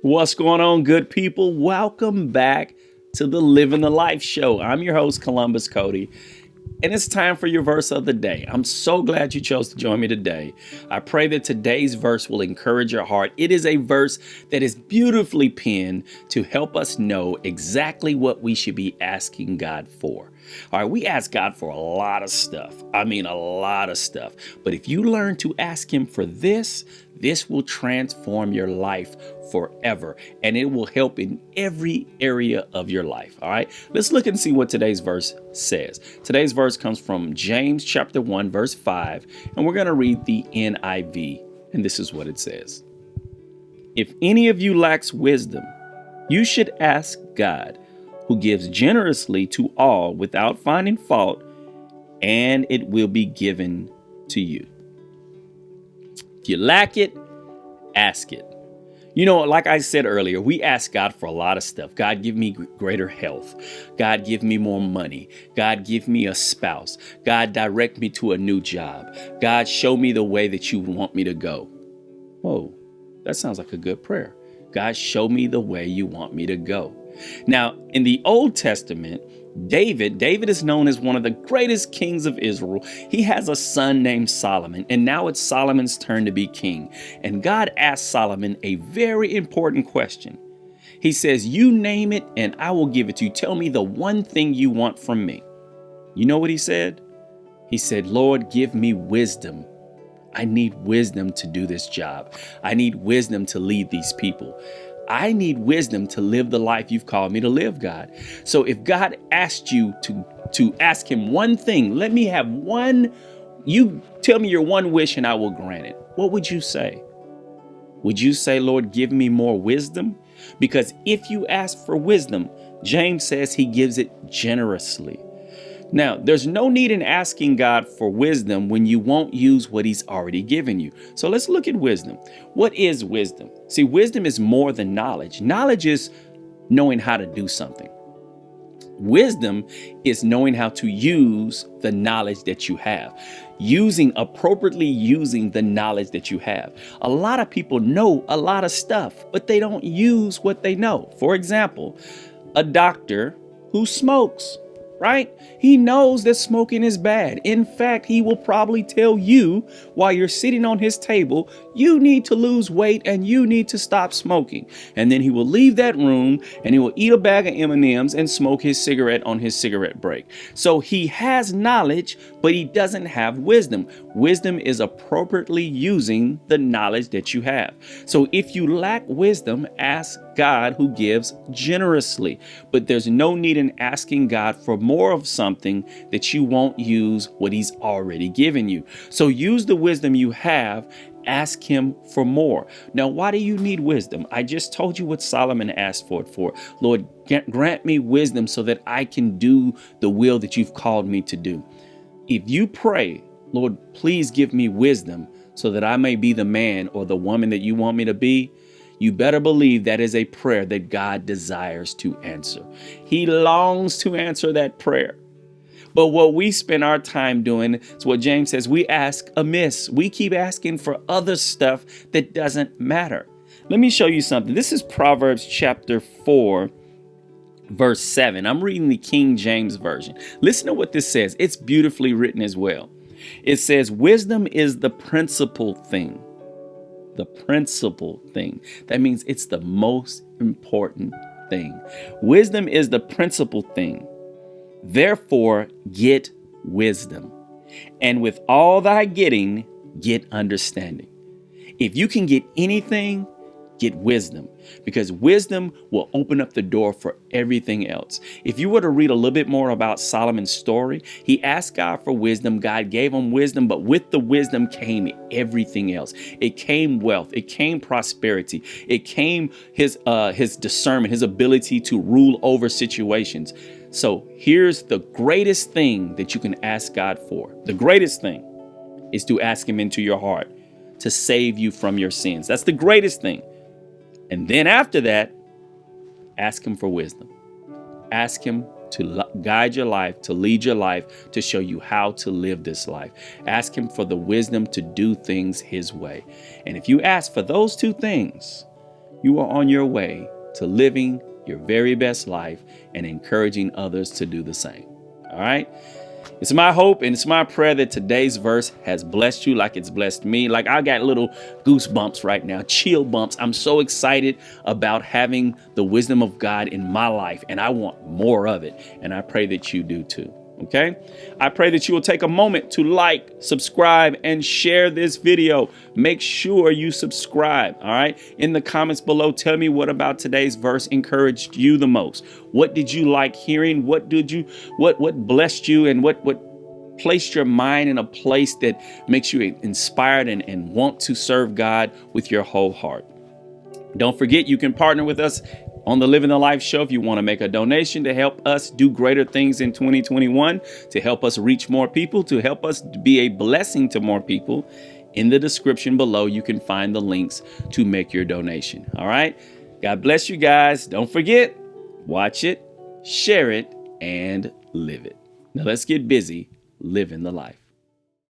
What's going on, good people? Welcome back to the Living the Life show. I'm your host, Columbus Cody, and it's time for your verse of the day. I'm so glad you chose to join me today. I pray that today's verse will encourage your heart. It is a verse that is beautifully penned to help us know exactly what we should be asking God for. All right, we ask God for a lot of stuff. I mean, a lot of stuff. But if you learn to ask Him for this will transform your life forever, and it will help in every area of your life. All right, let's look and see what today's verse says. Today's verse comes from James chapter 1, verse 5, and we're going to read the NIV, and this is what it says. If any of you lacks wisdom, you should ask God, who gives generously to all without finding fault, and it will be given to you. If you lack it, ask it. You know, like I said earlier, we ask God for a lot of stuff. God, give me greater health. God, give me more money. God, give me a spouse. God, direct me to a new job. God, show me the way that you want me to go. Whoa, that sounds like a good prayer. God, show me the way you want me to go. Now, in the Old Testament, David is known as one of the greatest kings of Israel. He has a son named Solomon, and now it's Solomon's turn to be king. And God asked Solomon a very important question. He says, you name it and I will give it to you. Tell me the one thing you want from me. You know what he said? He said, Lord, give me wisdom. I need wisdom to do this job. I need wisdom to lead these people. I need wisdom to live the life you've called me to live, God. So if God asked you to ask him one thing, let me have one, you tell me your one wish and I will grant it. What would you say? Would you say, Lord, give me more wisdom? Because if you ask for wisdom, James says he gives it generously. Now, there's no need in asking God for wisdom when you won't use what he's already given you. So let's look at wisdom. What is wisdom? See, wisdom is more than knowledge. Knowledge is knowing how to do something. Wisdom is knowing how to use the knowledge that you have, appropriately using the knowledge that you have. A lot of people know a lot of stuff, but they don't use what they know. For example, a doctor who smokes. Right? He knows that smoking is bad. In fact, he will probably tell you while you're sitting on his table, you need to lose weight and you need to stop smoking. And then he will leave that room and he will eat a bag of M&Ms and smoke his cigarette on his cigarette break. So he has knowledge, but he doesn't have wisdom. Wisdom is appropriately using the knowledge that you have. So if you lack wisdom, ask God, who gives generously. But there's no need in asking God for more of something that you won't use what he's already given you. So use the wisdom you have. Ask him for more. Now, why do you need wisdom? I just told you what Solomon asked for it for. Lord, grant me wisdom so that I can do the will that you've called me to do. If you pray, Lord, please give me wisdom so that I may be the man or the woman that you want me to be, you better believe that is a prayer that God desires to answer. He longs to answer that prayer. But what we spend our time doing is what James says, we ask amiss. We keep asking for other stuff that doesn't matter. Let me show you something. This is Proverbs chapter 4, verse 7. I'm reading the King James Version. Listen to what this says. It's beautifully written as well. It says, wisdom is the principal thing. The principal thing. That means it's the most important thing. Wisdom is the principal thing. Therefore, get wisdom. And with all thy getting, get understanding. If you can get anything, get wisdom, because wisdom will open up the door for everything else. If you were to read a little bit more about Solomon's story, he asked God for wisdom. God gave him wisdom, but with the wisdom came everything else. It came wealth. It came prosperity. It came his discernment, his ability to rule over situations. So here's the greatest thing that you can ask God for. The greatest thing is to ask him into your heart to save you from your sins. That's the greatest thing. And then after that, ask him for wisdom. Ask him to guide your life, to lead your life, to show you how to live this life. Ask him for the wisdom to do things his way. And if you ask for those two things, you are on your way to living your very best life and encouraging others to do the same. All right. It's my hope and it's my prayer that today's verse has blessed you like it's blessed me. Like I got little goosebumps right now, chill bumps. I'm so excited about having the wisdom of God in my life, and I want more of it. And I pray that you do too. Okay. I pray that you will take a moment to like, subscribe, and share this video. Make sure you subscribe. All right. In the comments below, tell me what about today's verse encouraged you the most. What did you like hearing? What blessed you, and what placed your mind in a place that makes you inspired and want to serve God with your whole heart? Don't forget, you can partner with us on the Living the Life show if you want to make a donation to help us do greater things in 2021, to help us reach more people, to help us be a blessing to more people. In the description below, you can find the links to make your donation. All right. God bless you guys. Don't forget, watch it, share it, and live it. Now let's get busy living the life.